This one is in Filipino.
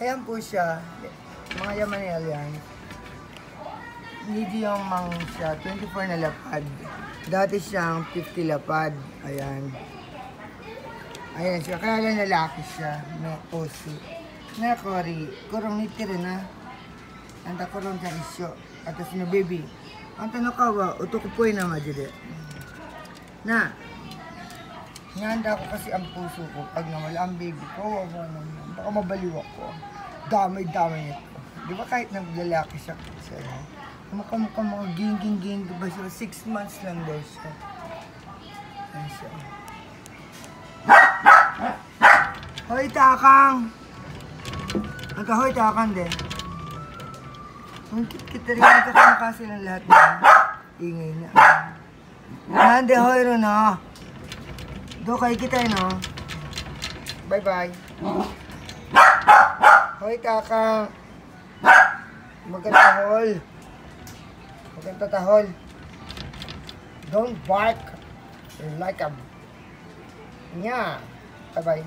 Ayan po siya. Mga Yamanel yan. Medium mang siya. 24 na lapad. Dati siyang 50 lapad. Ayan. Ayan siya. Kaya lang lalaki siya. May pusi. Na kori. Kurang nitiri na. Anta kurang sa isyo. Atas na baby. Ang tanong ka ba? Uto ko po yun na madiri. Na. Handa ko kasi ang puso ko. Pag nawala ang baby ko. Baka mabaliw ako. Damay-damay nito. Di ba kahit naglalaki siya? Mukha mga ging-ging-ging. Diba siya? 6 months lang daw siya. Ayan siya. Hoy, takang! Nagka-hoy, takang din. Ang kit-kit rin nagkakang kasi ng lahat na. Ingay na. Nande, hoy, ron ha. Do kayo kita no. Bye-bye. Hoy, takang. Magkatahol. Magkatahol. Don't bark like a... Yeah. Bye-bye.